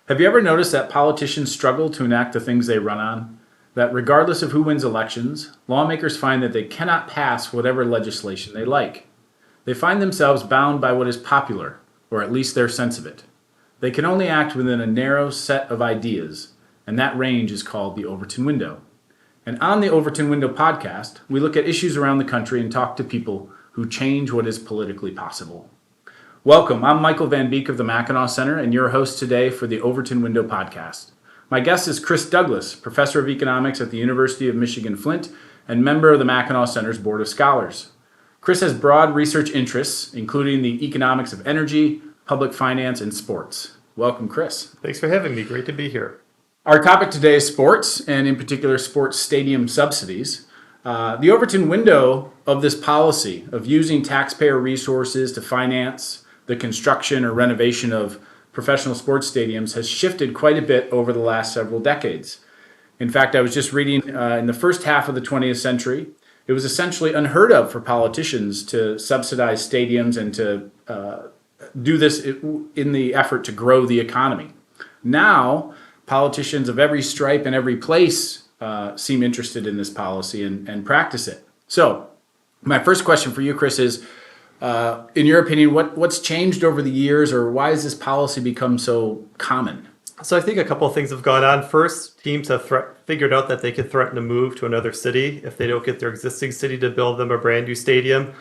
Have you ever noticed that politicians struggle to enact the things they run on? That regardless of who wins elections, lawmakers find that they cannot pass whatever legislation they like. They find themselves bound by what is popular, or at least their sense of it. They can only act within a narrow set of ideas, and that range is called the Overton Window. And on the Overton Window Podcast, we look at issues around the country and talk to people who change what is politically possible. Welcome, I'm Michael Van Beek of the Mackinac Center and your host today for the Overton Window Podcast. My guest is Chris Douglas, professor of economics at the University of Michigan Flint and member of the Mackinac Center's Board of Scholars. Chris has broad research interests, including the economics of energy, public finance, and sports. Welcome, Chris. Thanks for having me. Great to be here. Our topic today is sports, and in particular sports stadium subsidies. The Overton window of this policy of using taxpayer resources to finance the construction or renovation of professional sports stadiums has shifted quite a bit over the last several decades. In fact, I was just reading in the first half of the 20th century, it was essentially unheard of for politicians to subsidize stadiums and to do this in the effort to grow the economy. Now, politicians of every stripe and every place seem interested in this policy and practice it. So, my first question for you, Chris, is, in your opinion, what's changed over the years, or why has this policy become so common? So I think a couple of things have gone on. First, teams have figured out that they could threaten to move to another city if they don't get their existing city to build them a brand new stadium.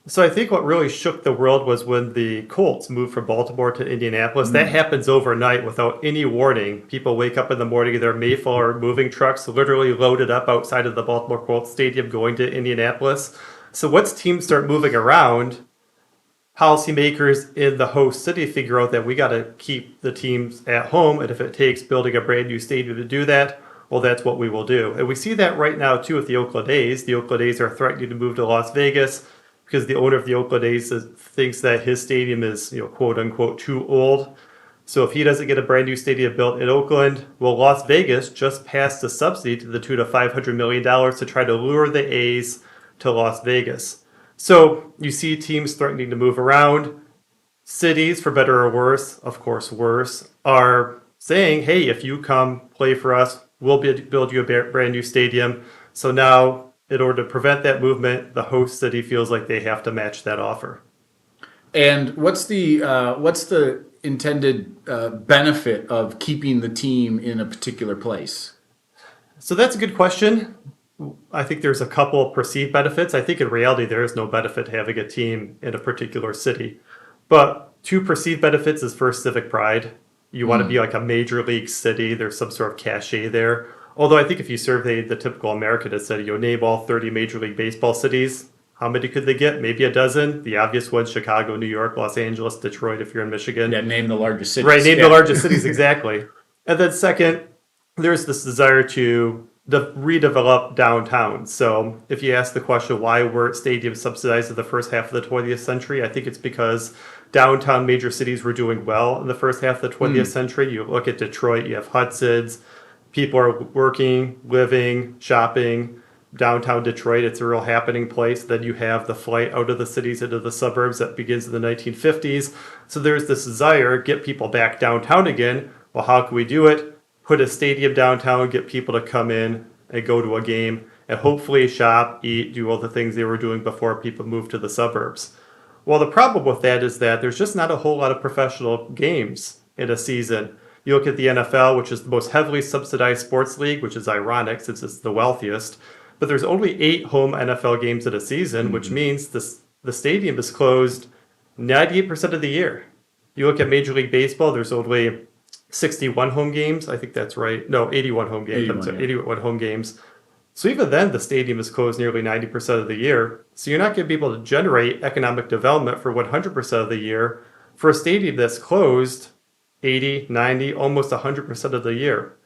So I think what really shook the world was when the Colts moved from Baltimore to Indianapolis. That happens overnight without any warning. People wake up in the morning, their Mayflower moving trucks literally loaded up outside of the Baltimore Colts stadium going to Indianapolis. So once teams start moving around, policymakers in the host city figure out that we got to keep the teams at home. And if it takes building a brand new stadium to do that, well, that's what we will do. And we see that right now, too, with the Oakland A's. The Oakland A's are threatening to move to Las Vegas because the owner of the Oakland A's thinks that his stadium is, quote unquote, too old. So if he doesn't get a brand new stadium built in Oakland, well, Las Vegas just passed a subsidy to the tune of $500 million to try to lure the A's to Las Vegas. So you see teams threatening to move around. Cities, for better or worse, of course worse, are saying, hey, if you come play for us, we'll build you a brand new stadium. So now, in order to prevent that movement, the host city feels like they have to match that offer. And what's the intended benefit of keeping the team in a particular place? So that's a good question. I think there's a couple of perceived benefits. I think in reality, there is no benefit to having a team in a particular city. But two perceived benefits is first, civic pride. You want to be like a major league city. There's some sort of cachet there. Although I think if you surveyed the typical American and said, name all 30 Major League Baseball cities, how many could they get? Maybe a dozen. The obvious ones, Chicago, New York, Los Angeles, Detroit, if you're in Michigan. Yeah, name the largest cities. Right, the largest cities, exactly. And then second, there's this desire to redevelop downtown. So if you ask the question, why were stadiums subsidized in the first half of the 20th century? I think it's because downtown major cities were doing well in the first half of the 20th century. You look at Detroit, you have Hudson's. People are working, living, shopping. Downtown Detroit, it's a real happening place. Then you have the flight out of the cities into the suburbs that begins in the 1950s. So there's this desire, get people back downtown again. Well, how can we do it? Put a stadium downtown, get people to come in and go to a game, and hopefully shop, eat, do all the things they were doing before people moved to the suburbs. Well, the problem with that is that there's just not a whole lot of professional games in a season. You look at the NFL, which is the most heavily subsidized sports league, which is ironic since it's the wealthiest, but there's only 8 home NFL games in a season, which means the stadium is closed 98% of the year. You look at Major League Baseball, there's only 61 home games. I think that's right. No, 81 home games. 81 home games. So even then, the stadium is closed nearly 90% of the year. So you're not going to be able to generate economic development for 100% of the year for a stadium that's closed 80, 90, almost 100% of the year.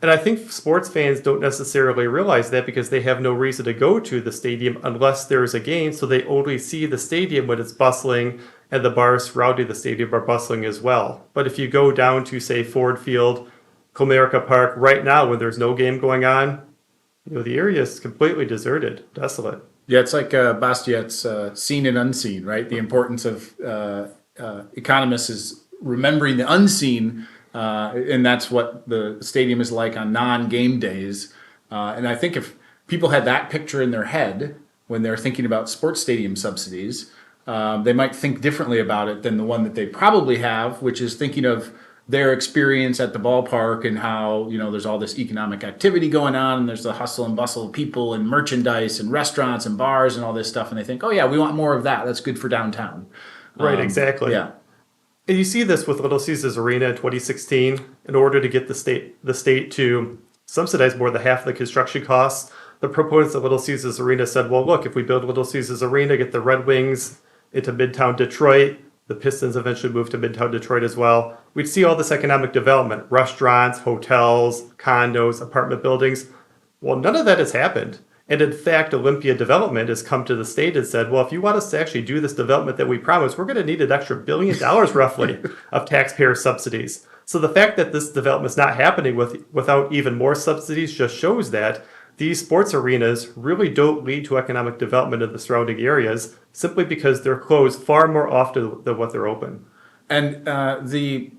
And I think sports fans don't necessarily realize that because they have no reason to go to the stadium unless there's a game. So they only see the stadium when it's bustling and the bars surrounding the stadium are bustling as well. But if you go down to, say, Ford Field, Comerica Park, right now when there's no game going on, the area is completely deserted, desolate. Yeah, it's like Bastiat's seen and unseen, right? The importance of economists is remembering the unseen And that's what the stadium is like on non-game days. And I think if people had that picture in their head when they're thinking about sports stadium subsidies, they might think differently about it than the one that they probably have, which is thinking of their experience at the ballpark and how, there's all this economic activity going on and there's the hustle and bustle of people and merchandise and restaurants and bars and all this stuff. And they think, oh yeah, we want more of that. That's good for downtown. Right, exactly. Yeah. And you see this with Little Caesars Arena in 2016. In order to get the state to subsidize more than half of the construction costs, the proponents of Little Caesars Arena said, well, look, if we build Little Caesars Arena, get the Red Wings into Midtown Detroit, the Pistons eventually moved to Midtown Detroit as well, we'd see all this economic development, restaurants, hotels, condos, apartment buildings. Well, none of that has happened. And in fact, Olympia Development has come to the state and said, well, if you want us to actually do this development that we promised, we're going to need an extra $1 billion roughly of taxpayer subsidies. So the fact that this development is not happening without even more subsidies just shows that these sports arenas really don't lead to economic development in the surrounding areas simply because they're closed far more often than what they're open. And the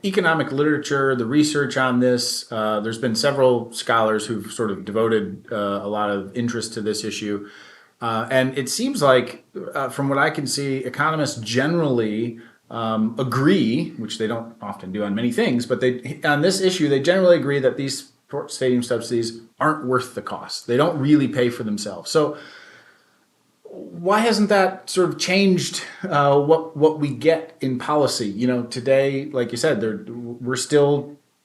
economic literature, the research on this, there's been several scholars who've sort of devoted a lot of interest to this issue. And it seems like, from what I can see, economists generally agree, which they don't often do on many things, but on this issue, they generally agree that these sports stadium subsidies aren't worth the cost. They don't really pay for themselves. So why hasn't that sort of changed what we get in policy? Today, like you said,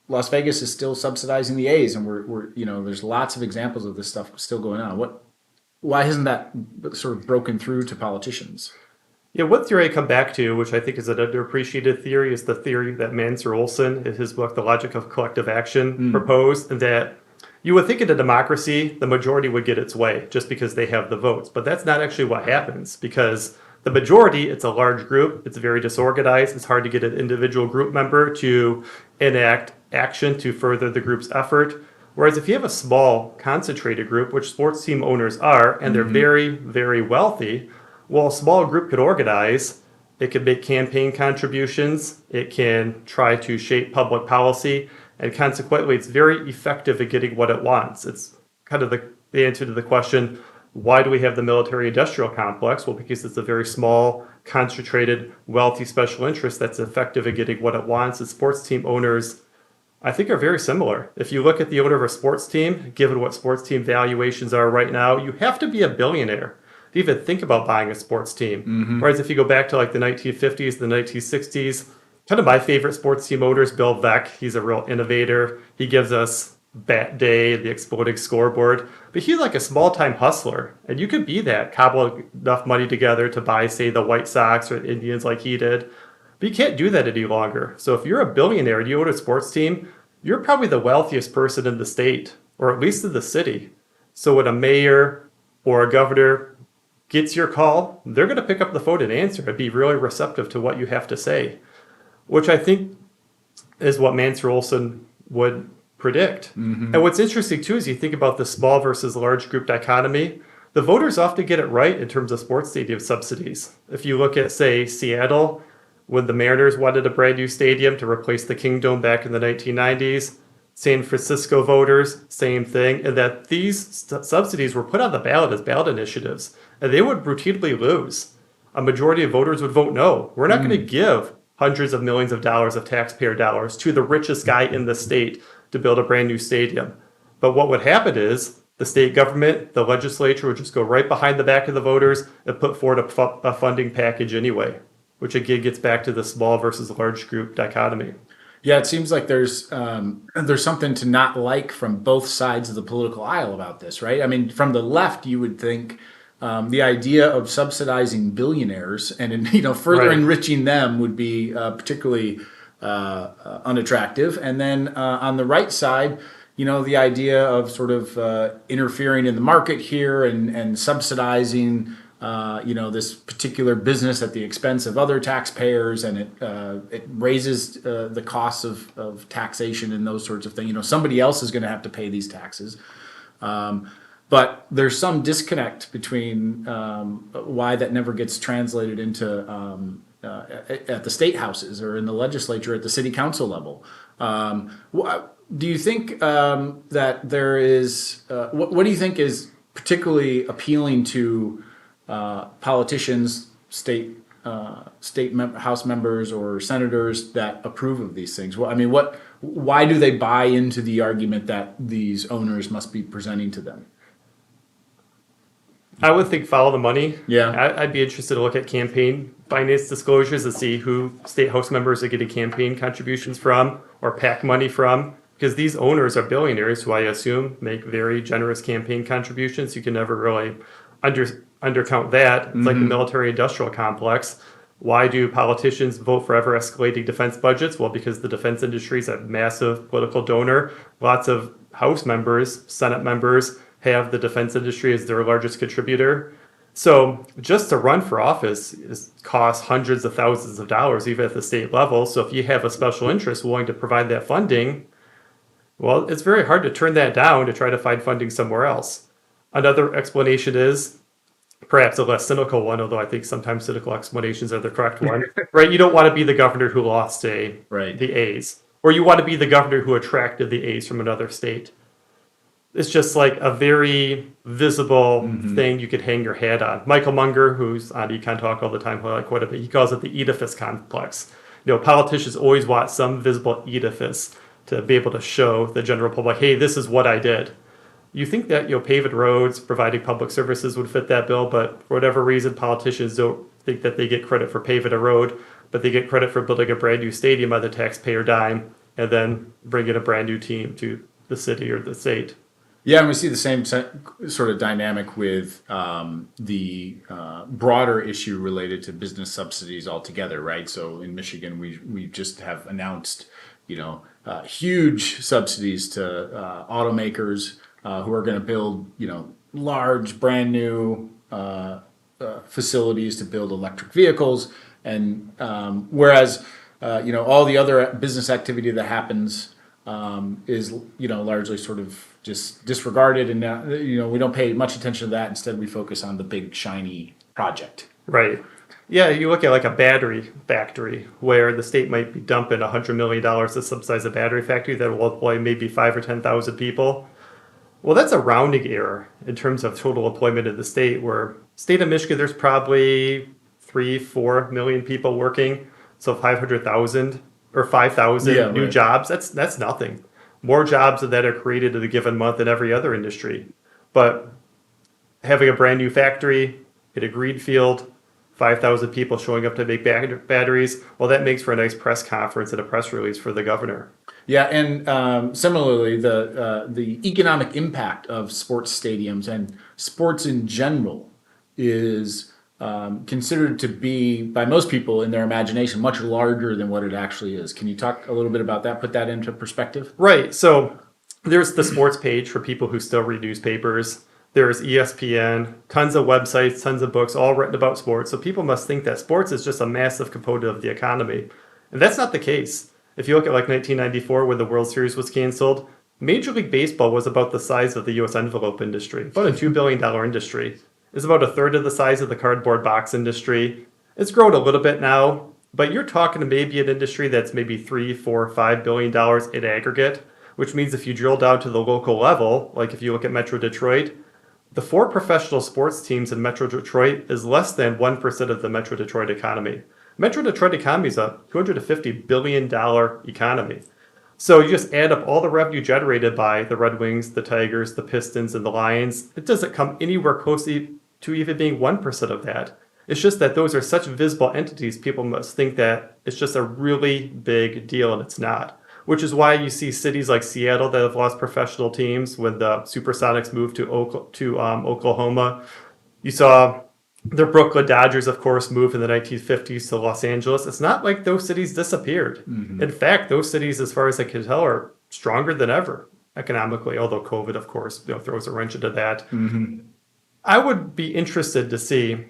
Las Vegas is still subsidizing the A's, and we're there's lots of examples of this stuff still going on. Why hasn't that sort of broken through to politicians? Yeah, what theory I come back to, which I think is an underappreciated theory, is the theory that Mansur Olson, in his book, The Logic of Collective Action, proposed, and that you would think in a democracy, the majority would get its way just because they have the votes. But that's not actually what happens, because the majority, it's a large group, it's very disorganized, it's hard to get an individual group member to enact action to further the group's effort. Whereas if you have a small, concentrated group, which sports team owners are, and they're very, very wealthy, well, a small group could organize, it could make campaign contributions, it can try to shape public policy, and consequently, it's very effective at getting what it wants. It's kind of the answer to the question, why do we have the military-industrial complex? Well, because it's a very small, concentrated, wealthy special interest that's effective at getting what it wants. And sports team owners, I think, are very similar. If you look at the owner of a sports team, given what sports team valuations are right now, you have to be a billionaire to even think about buying a sports team. Whereas if you go back to like the 1950s, the 1960s, kind of my favorite sports team owner is Bill Veeck. He's a real innovator. He gives us Bat Day, the exploding scoreboard. But he's like a small-time hustler. And you could be that, cobble enough money together to buy, say, the White Sox or Indians like he did. But you can't do that any longer. So if you're a billionaire and you own a sports team, you're probably the wealthiest person in the state, or at least in the city. So when a mayor or a governor gets your call, they're going to pick up the phone and answer and be really receptive to what you have to say, which I think is what Mansur Olson would predict. And what's interesting, too, is you think about the small versus large group dichotomy. The voters often get it right in terms of sports stadium subsidies. If you look at, say, Seattle, when the Mariners wanted a brand new stadium to replace the Kingdome back in the 1990s, San Francisco voters, same thing, and that these subsidies were put on the ballot as ballot initiatives, and they would routinely lose. A majority of voters would vote no. We're not going to give hundreds of millions of dollars of taxpayer dollars to the richest guy in the state to build a brand new stadium. But what would happen is the state government, the legislature would just go right behind the back of the voters and put forward a funding package anyway, which again gets back to the small versus large group dichotomy. Yeah, it seems like there's something to not like from both sides of the political aisle about this, right? I mean, from the left, you would think the idea of subsidizing billionaires and further enriching them would be particularly unattractive. And then on the right side, the idea of sort of interfering in the market here and subsidizing this particular business at the expense of other taxpayers, and it raises the costs of taxation and those sorts of things. Somebody else is going to have to pay these taxes. But there's some disconnect between why that never gets translated into at the state houses or in the legislature at the city council level. Do you think that there is? What do you think is particularly appealing to politicians, House members or senators that approve of these things? Well, I mean, why do they buy into the argument that these owners must be presenting to them? I would think follow the money. Yeah. I'd be interested to look at campaign finance disclosures to see who state house members are getting campaign contributions from or PAC money from, because these owners are billionaires who I assume make very generous campaign contributions. You can never really undercount that. It's like the military-industrial complex. Why do politicians vote for ever escalating defense budgets? Well, because the defense industry is a massive political donor. Lots of House members, Senate members have the defense industry as their largest contributor. So just to run for office costs hundreds of thousands of dollars, even at the state level. So if you have a special interest willing to provide that funding, well, it's very hard to turn that down to try to find funding somewhere else. Another explanation is, perhaps a less cynical one, although I think sometimes cynical explanations are the correct one, right? You don't want to be the governor who lost the A's, or you want to be the governor who attracted the A's from another state. It's just like a very visible thing you could hang your hat on. Michael Munger, who's on Econ Talk all the time, who I like quite a bit, he calls it the edifice complex. Politicians always want some visible edifice to be able to show the general public, hey, this is what I did. You think that paved roads, providing public services would fit that bill, but for whatever reason, politicians don't think that they get credit for paving a road, but they get credit for building a brand new stadium on the taxpayer dime and then bringing a brand new team to the city or the state. Yeah, and we see the same sort of dynamic with the broader issue related to business subsidies altogether, right? So in Michigan, we just have announced, huge subsidies to automakers who are going to build, large, brand new facilities to build electric vehicles, and whereas all the other business activity that happens is largely sort of just disregarded, and we don't pay much attention to that. Instead, we focus on the big shiny project. Right. Yeah, you look at like a battery factory where the state might be dumping $100 million to subsidize a battery factory that will employ maybe 5,000 or 10,000 people. Well, that's a rounding error in terms of total employment in the state, where state of Michigan, there's probably 3-4 million people working. So 500,000 or 5,000 new jobs, that's nothing. More jobs than that are created in a given month in every other industry. But having a brand new factory in a green field, 5,000 people showing up to make batteries, well, that makes for a nice press conference and a press release for the governor. Yeah, and similarly, the economic impact of sports stadiums and sports in general is considered to be, by most people in their imagination, much larger than what it actually is. Can you talk a little bit about that, put that into perspective? Right. So there's the sports page for people who still read newspapers. There's ESPN, tons of websites, tons of books, all written about sports. So people must think that sports is just a massive component of the economy. And that's not the case. If you look at like 1994 when the World Series was canceled, Major League Baseball was about the size of the U.S. envelope industry, about a $2 billion industry. It's about a third of the size of the cardboard box industry. It's grown a little bit now, but you're talking maybe an industry that's maybe $3, $4, $5 billion in aggregate, which means if you drill down to the local level, like if you look at Metro Detroit, the 4 professional sports teams in Metro Detroit is less than 1% of the Metro Detroit economy. Metro Detroit economy is a $250 billion economy. So you just add up all the revenue generated by the Red Wings, the Tigers, the Pistons, and the Lions. It doesn't come anywhere close to even being 1% of that. It's just that those are such visible entities, people must think that it's just a really big deal, and it's not. Which is why you see cities like Seattle that have lost professional teams when the Supersonics moved to Oklahoma. You saw the Brooklyn Dodgers, of course, move in the 1950s to Los Angeles. It's not like those cities disappeared. Mm-hmm. In fact, those cities, as far as I can tell, are stronger than ever economically, although COVID, of course, throws a wrench into that. Mm-hmm. I would be interested to see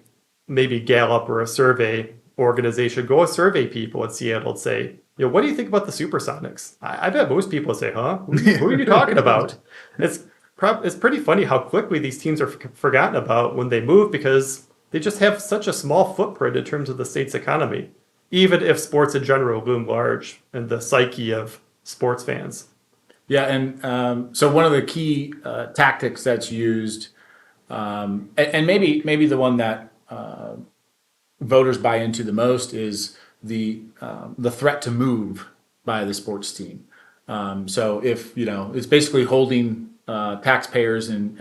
maybe Gallup or a survey organization go survey people in Seattle and say, what do you think about the Supersonics? I bet most people say, huh? Who are you talking about? It's pretty funny how quickly these teams are forgotten about when they move, because they just have such a small footprint in terms of the state's economy. even if sports in general loom large in the psyche of sports fans. Yeah, and so one of the key tactics that's used, and maybe the one that voters buy into the most is the threat to move by the sports team. So if it's basically holding taxpayers and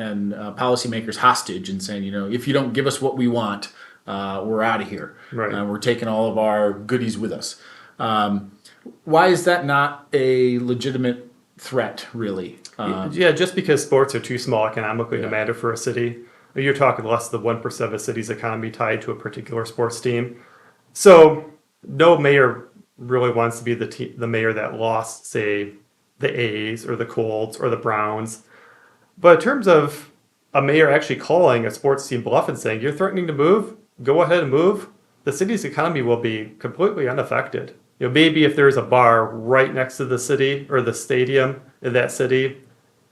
policymakers hostage and saying, if you don't give us what we want, we're out of here. Right. We're taking all of our goodies with us. Why is that not a legitimate threat, really? Yeah, just because sports are too small economically to matter for a city. You're talking less than 1% of a city's economy tied to a particular sports team. So no mayor really wants to be the mayor that lost, say, the A's or the Colts or the Browns. But in terms of a mayor actually calling a sports team bluff and saying, you're threatening to move, go ahead and move, the city's economy will be completely unaffected. Maybe if there's a bar right next to the city or the stadium in that city,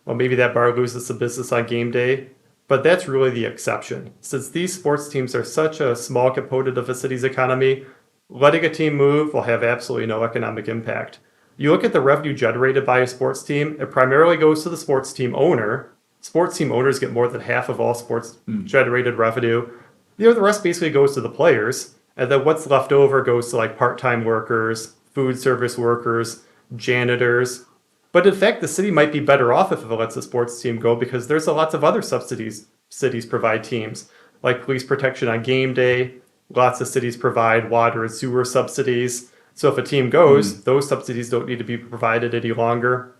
well, maybe that bar loses some business on game day. But that's really the exception. Since these sports teams are such a small component of a city's economy, letting a team move will have absolutely no economic impact. You look at the revenue generated by a sports team, it primarily goes to the sports team owner. Sports team owners get more than half of all sports generated revenue. The rest basically goes to the players. And then what's left over goes to like part-time workers, food service workers, janitors. But in fact, the city might be better off if it lets the sports team go because there's lots of other subsidies cities provide teams, like police protection on game day. Lots of cities provide water and sewer subsidies. So if a team goes, those subsidies don't need to be provided any longer.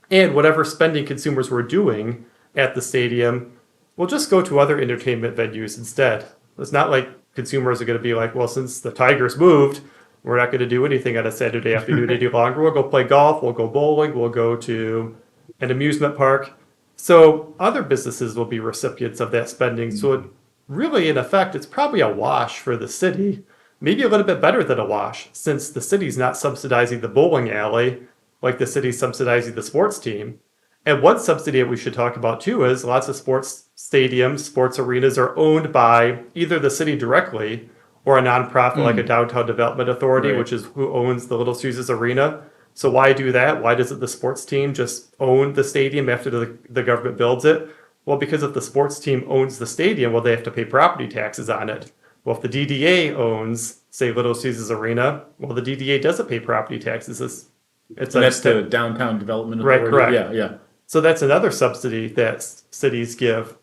And whatever spending consumers were doing at the stadium will just go to other entertainment venues instead. It's not like consumers are going to be like, well, since the Tigers moved, we're not going to do anything on a Saturday afternoon any longer. We'll go play golf, we'll go bowling, we'll go to an amusement park. So other businesses will be recipients of that spending. So it really, in effect, it's probably a wash for the city. Maybe a little bit better than a wash, since the city's not subsidizing the bowling alley like the city's subsidizing the sports team. And one subsidy that we should talk about too is lots of sports stadiums, sports arenas are owned by either the city directly or a nonprofit like a downtown development authority, Right. which is who owns the Little Caesars Arena. So why do that? Why doesn't the sports team just own the stadium after the government builds it? Well, because if the sports team owns the stadium, well, they have to pay property taxes on it. Well, if the DDA owns, say, Little Caesars Arena, well, the DDA doesn't pay property taxes. And that's the downtown development authority. Right, correct. Yeah. So that's another subsidy that cities give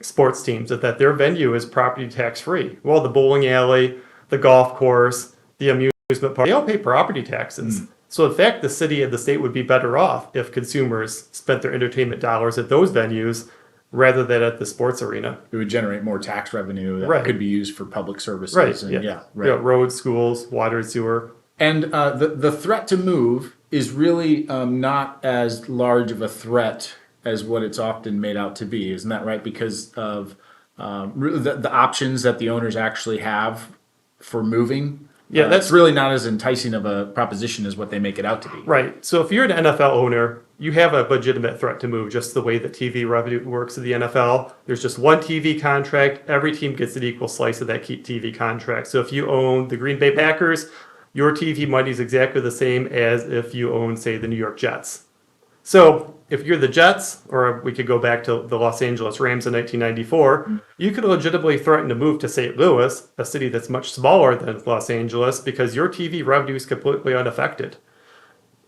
sports teams, that their venue is property tax free. Well, the bowling alley, the golf course, the amusement park, they all pay property taxes. So in fact, the city and the state would be better off if consumers spent their entertainment dollars at those venues rather than at the sports arena. It would generate more tax revenue that Right. could be used for public services. Right. And, Yeah. right. Yeah, roads, schools, water, and sewer. And the threat to move is really not as large of a threat as what it's often made out to be. Isn't that right? Because of the options that the owners actually have for moving. Yeah, that's really not as enticing of a proposition as what they make it out to be. Right. So if you're an NFL owner, you have a legitimate threat to move, just the way that TV revenue works in the NFL. There's just one TV contract. Every team gets an equal slice of that TV contract. So if you own the Green Bay Packers, your TV money is exactly the same as if you own, say, the New York Jets. So if you're the Jets, or we could go back to the Los Angeles Rams in 1994, you could legitimately threaten to move to St. Louis, a city that's much smaller than Los Angeles, because your TV revenue is completely unaffected.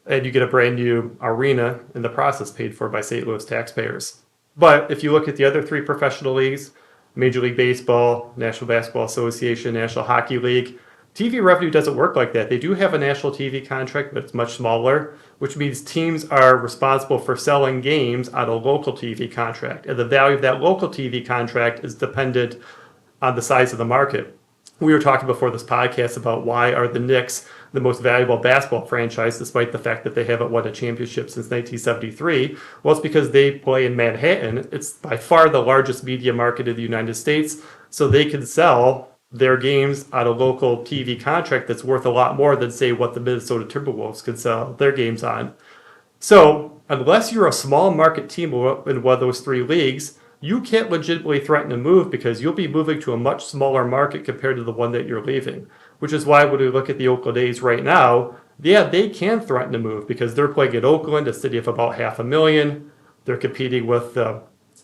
And you get a brand new arena in the process paid for by St. Louis taxpayers. But if you look at the other three professional leagues, Major League Baseball, National Basketball Association, National Hockey League, TV revenue doesn't work like that. They do have a national TV contract, but it's much smaller, which means teams are responsible for selling games on a local TV contract. And the value of that local TV contract is dependent on the size of the market. We were talking before this podcast about why are the Knicks the most valuable basketball franchise, despite the fact that they haven't won a championship since 1973. Well, it's because they play in Manhattan. It's by far the largest media market in the United States, so they can sell their games on a local TV contract that's worth a lot more than, say, what the Minnesota Timberwolves could sell their games on. So unless you're a small market team in one of those three leagues, you can't legitimately threaten to move because you'll be moving to a much smaller market compared to the one that you're leaving. Which is why when we look at the Oakland A's right now, yeah, they can threaten to move because they're playing at Oakland, a city of about 500,000. They're competing with the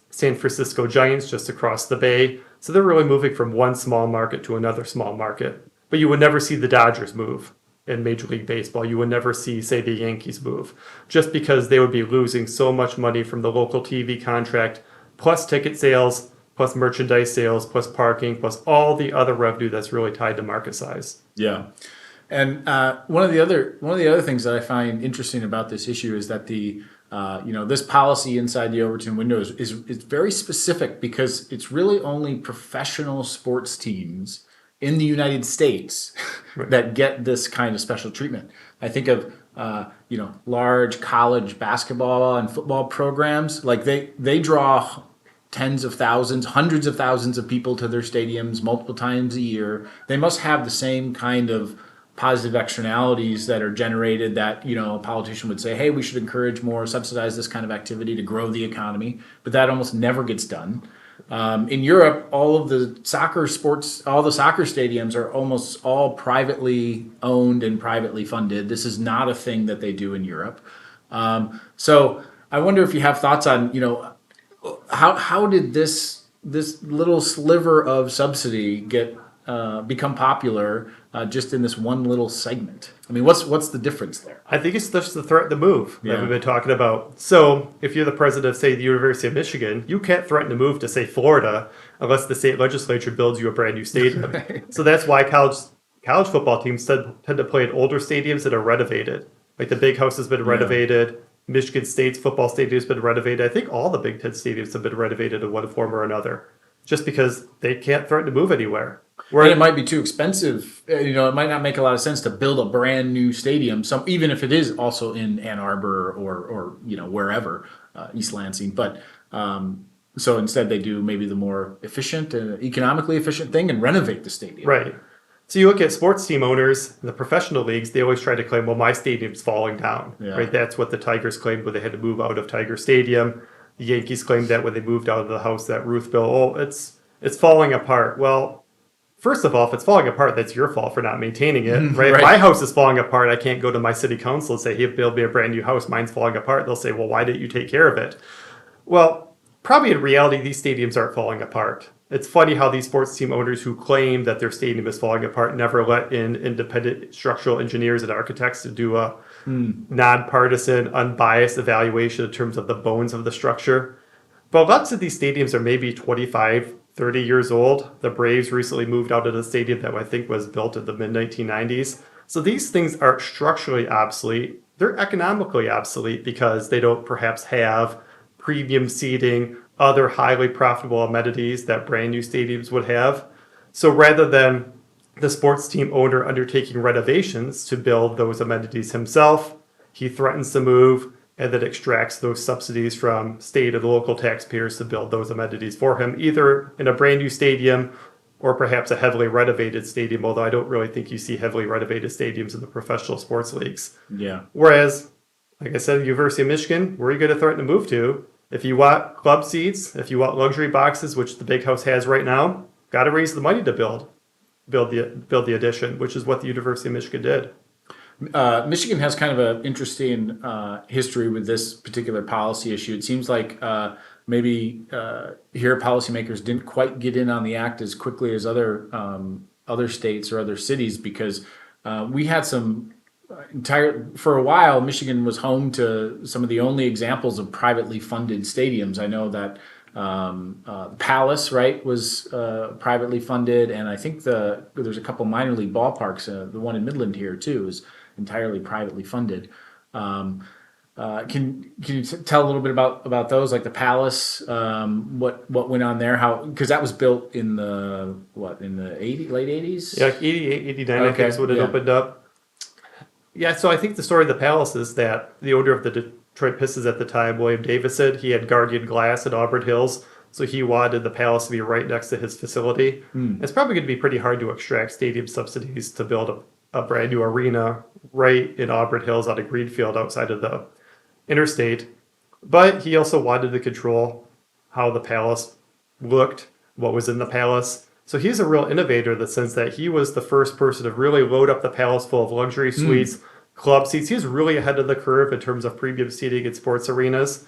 San Francisco Giants just across the bay. So they're really moving from one small market to another small market. But you would never see the Dodgers move in Major League Baseball. You would never see, say, the Yankees move, just because they would be losing so much money from the local TV contract, plus ticket sales, plus merchandise sales, plus parking, plus all the other revenue that's really tied to market size. Yeah. And one of the other things that I find interesting about this issue is that this policy inside the Overton window is very specific because it's really only professional sports teams in the United States that get this kind of special treatment. I think of large college basketball and football programs. Like they draw tens of thousands, hundreds of thousands of people to their stadiums multiple times a year. They must have the same kind of positive externalities that are generated that, a politician would say, hey, we should encourage more, subsidize this kind of activity to grow the economy. But that almost never gets done. In Europe, all the soccer stadiums are almost all privately owned and privately funded. This is not a thing that they do in Europe. So I wonder if you have thoughts on, how did this little sliver of subsidy get become popular just in this one little segment? I mean, what's the difference there? I think it's just the threat to move that we've been talking about. So if you're the president of, say, the University of Michigan, you can't threaten to move to, say, Florida unless the state legislature builds you a brand new stadium. Right. So that's why college football teams tend to play at older stadiums that are renovated. Like the Big House has been renovated. Michigan State's football stadium has been renovated. I think all the Big Ten stadiums have been renovated in one form or another, just because they can't threaten to move anywhere. And it might be too expensive. It might not make a lot of sense to build a brand new stadium, even if it is also in Ann Arbor or wherever, East Lansing. But so instead they do maybe the more efficient, economically efficient thing and renovate the stadium. Right. So you look at sports team owners in the professional leagues, they always try to claim, well, my stadium's falling down. Yeah. Right. That's what the Tigers claimed when they had to move out of Tiger Stadium. The Yankees claimed that when they moved out of the house that Ruth built. Oh, it's falling apart. Well, first of all, if it's falling apart, that's your fault for not maintaining it, right? Right. If my house is falling apart, I can't go to my city council and say, hey, build me a brand new house. Mine's falling apart. They'll say, well, why didn't you take care of it? Well, probably in reality, these stadiums aren't falling apart. It's funny how these sports team owners who claim that their stadium is falling apart never let in independent structural engineers and architects to do a nonpartisan, unbiased evaluation in terms of the bones of the structure. But lots of these stadiums are maybe 25, 30 years old. The Braves recently moved out of the stadium that I think was built in the mid-1990s. So these things are structurally obsolete. They're economically obsolete because they don't perhaps have premium seating, other highly profitable amenities that brand new stadiums would have. So rather than the sports team owner undertaking renovations to build those amenities himself, he threatens to move and then extracts those subsidies from state and local taxpayers to build those amenities for him, either in a brand new stadium or perhaps a heavily renovated stadium, although I don't really think you see heavily renovated stadiums in the professional sports leagues. Yeah. Whereas, like I said, University of Michigan, where are you going to threaten to move to? If you want club seats, if you want luxury boxes, which the Big House has right now, got to raise the money to build the addition, which is what the University of Michigan did. Michigan has kind of an interesting history with this particular policy issue. It seems like maybe here policymakers didn't quite get in on the act as quickly as other states or other cities because we had some for a while, Michigan was home to some of the only examples of privately funded stadiums. I know that Palace, right, was privately funded, and I think there's a couple minor league ballparks. The one in Midland here too is entirely privately funded. Can you tell a little bit about those, like the Palace? What went on there? Because that was built in the late 80s? Yeah, like 88, 89, okay. I think is when it opened up. Yeah, so I think the story of the Palace is that the owner of the Detroit Pistons at the time, William Davison, he had Guardian Glass at Auburn Hills, so he wanted the Palace to be right next to his facility. It's probably going to be pretty hard to extract stadium subsidies to build a brand new arena right in Auburn Hills on a greenfield outside of the interstate. But he also wanted to control how the palace looked, what was in the palace. So he's a real innovator in the sense that he was the first person to really load up the palace full of luxury suites, club seats. He's really ahead of the curve in terms of premium seating in sports arenas.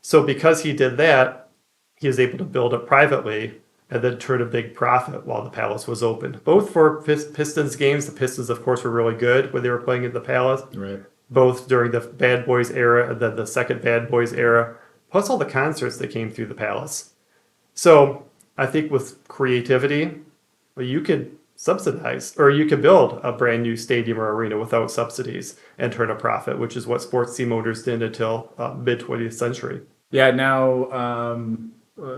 So because he did that, he was able to build it privately and then turn a big profit while the palace was open. Both for Pistons games. The Pistons, of course, were really good when they were playing in the palace. Right. Both during the Bad Boys era and then the second Bad Boys era, plus all the concerts that came through the palace. So I think with creativity, you could subsidize or you could build a brand new stadium or arena without subsidies and turn a profit, which is what sports team owners did until mid 20th century. Yeah, now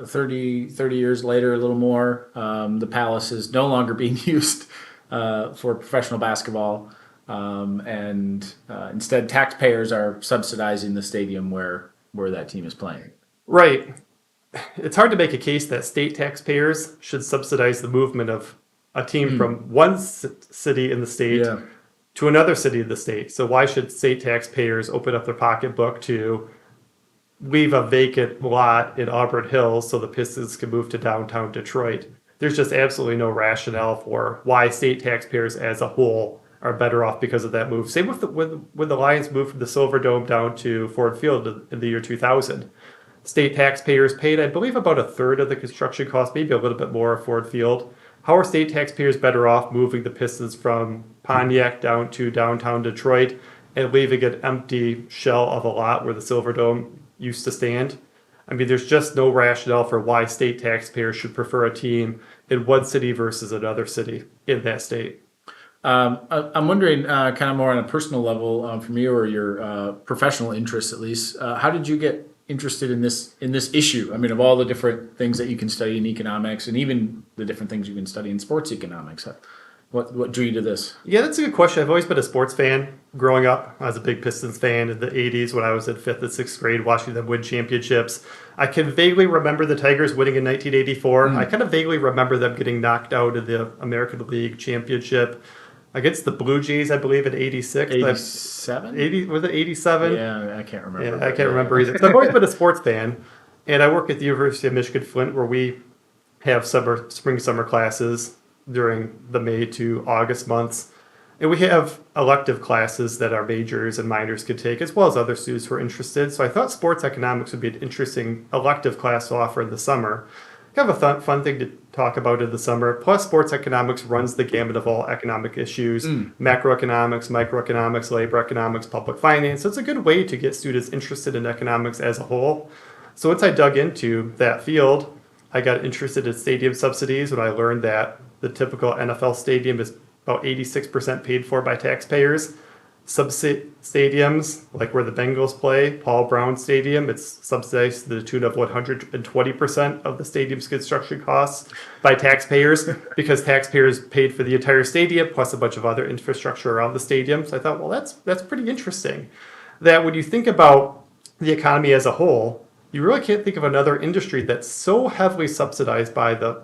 30 years later, a little more, the Palace is no longer being used for professional basketball. And instead, taxpayers are subsidizing the stadium where that team is playing. Right. It's hard to make a case that state taxpayers should subsidize the movement of a team from one city in the state to another city in the state. So why should state taxpayers open up their pocketbook to leave a vacant lot in Auburn Hills so the Pistons can move to downtown Detroit? There's just absolutely no rationale for why state taxpayers as a whole are better off because of that move. Same with when the Lions moved from the Silver Dome down to Ford Field in the year 2000. State taxpayers paid, I believe, about a third of the construction cost, maybe a little bit more at Ford Field. How are state taxpayers better off moving the Pistons from Pontiac down to downtown Detroit and leaving an empty shell of a lot where the Silver Dome used to stand? I mean, there's just no rationale for why state taxpayers should prefer a team in one city versus another city in that state. I'm wondering, kind of more on a personal level, from you or your professional interests at least, how did you get interested in this issue? I mean, of all the different things that you can study in economics, and even the different things you can study in sports economics, what drew you to this? Yeah, that's a good question. I've always been a sports fan growing up. I was a big Pistons fan in the 80s when I was in 5th and 6th grade watching them win championships. I can vaguely remember the Tigers winning in 1984. I kind of vaguely remember them getting knocked out of the American League Championship against the Blue Jays, I believe, in 86. 87? 80, was it 87? Yeah, I can't remember. Yeah, I can't remember either. So I've always been a sports fan, and I work at the University of Michigan Flint, where we have spring summer classes during the May to August months, and we have elective classes that our majors and minors could take, as well as other students who are interested. So I thought sports economics would be an interesting elective class to offer in the summer. Kind of a fun thing to talk about in the summer. Plus, sports economics runs the gamut of all economic issues: macroeconomics, microeconomics, labor economics, public finance. So it's a good way to get students interested in economics as a whole. So once I dug into that field, I got interested in stadium subsidies when I learned that the typical NFL stadium is about 86% paid for by taxpayers. Stadiums, like where the Bengals play, Paul Brown Stadium, it's subsidized to the tune of 120% of the stadium's construction costs by taxpayers because taxpayers paid for the entire stadium plus a bunch of other infrastructure around the stadium. So I thought, well, that's pretty interesting. That when you think about the economy as a whole, you really can't think of another industry that's so heavily subsidized by the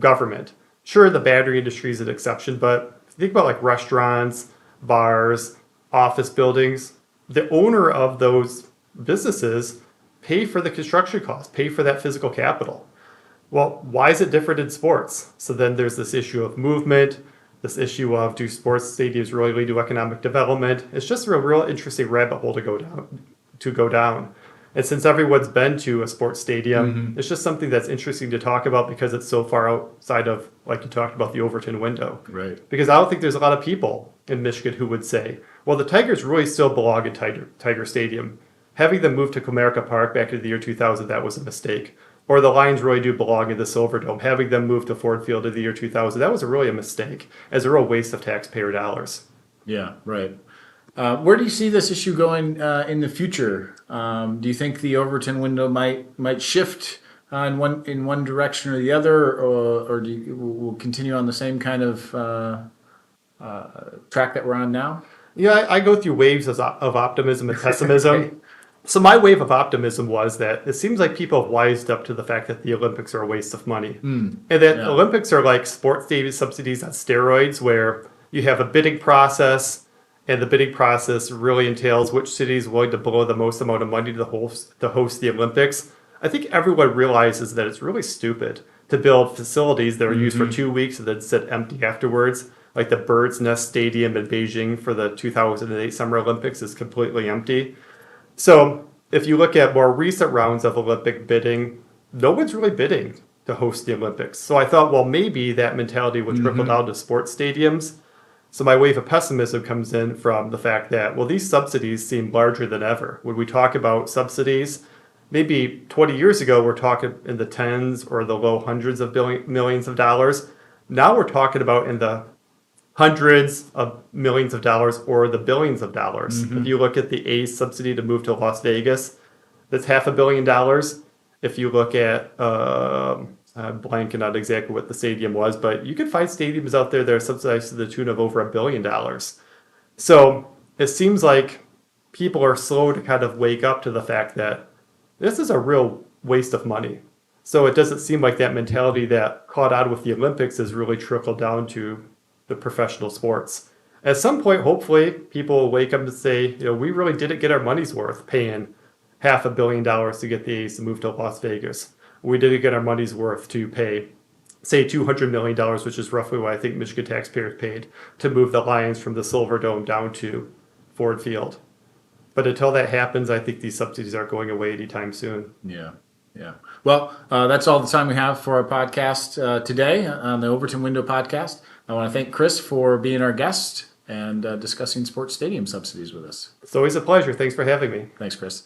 government. Sure, the battery industry is an exception, but if you think about like restaurants, bars, office buildings, the owner of those businesses pay for the construction costs, pay for that physical capital. Well, why is it different in sports? So then there's this issue of movement, this issue of do sports stadiums really lead to economic development? It's just a real interesting rabbit hole to go down. And since everyone's been to a sports stadium, it's just something that's interesting to talk about because it's so far outside of, like you talked about, the Overton window. Right. Because I don't think there's a lot of people in Michigan who would say, well, the Tigers really still belong in Tiger Stadium. Having them move to Comerica Park back in the year 2000, that was a mistake. Or the Lions really do belong in the Silver Dome. Having them move to Ford Field in the year 2000, that was really a mistake, as a real waste of taxpayer dollars. Yeah, right. Where do you see this issue going in the future? Do you think the Overton window might shift in one direction or the other, or do we'll continue on the same kind of track that we're on now? Yeah, I go through waves of optimism and pessimism. Okay. So my wave of optimism was that it seems like people have wised up to the fact that the Olympics are a waste of money. And that Olympics are like sports stadium subsidies on steroids, where you have a bidding process, and the bidding process really entails which city is willing to blow the most amount of money to host the Olympics. I think everyone realizes that it's really stupid to build facilities that are used for 2 weeks and then sit empty afterwards. Like the Bird's Nest Stadium in Beijing for the 2008 Summer Olympics is completely empty. So if you look at more recent rounds of Olympic bidding, no one's really bidding to host the Olympics. So I thought, well, maybe that mentality would trickle down to sports stadiums. So my wave of pessimism comes in from the fact that, well, these subsidies seem larger than ever. When we talk about subsidies, maybe 20 years ago, we're talking in the tens or the low hundreds of millions of dollars. Now we're talking about in the hundreds of millions of dollars or the billions of dollars. If you look at the A's subsidy to move to Las Vegas, that's $500 million. If you look at, I'm blanking on exactly what the stadium was, but you can find stadiums out there that are subsidized to the tune of over $1 billion. So it seems like people are slow to kind of wake up to the fact that this is a real waste of money. So it doesn't seem like that mentality that caught on with the Olympics has really trickled down to the professional sports. At some point, hopefully, people will wake up and say, we really didn't get our money's worth paying $500 million to get the A's to move to Las Vegas. We didn't get our money's worth to pay, say, $200 million, which is roughly what I think Michigan taxpayers paid to move the Lions from the Silver Dome down to Ford Field. But until that happens, I think these subsidies aren't going away anytime soon. Yeah. Well, that's all the time we have for our podcast today on the Overton Window Podcast. I want to thank Chris for being our guest and discussing sports stadium subsidies with us. It's always a pleasure. Thanks for having me. Thanks, Chris.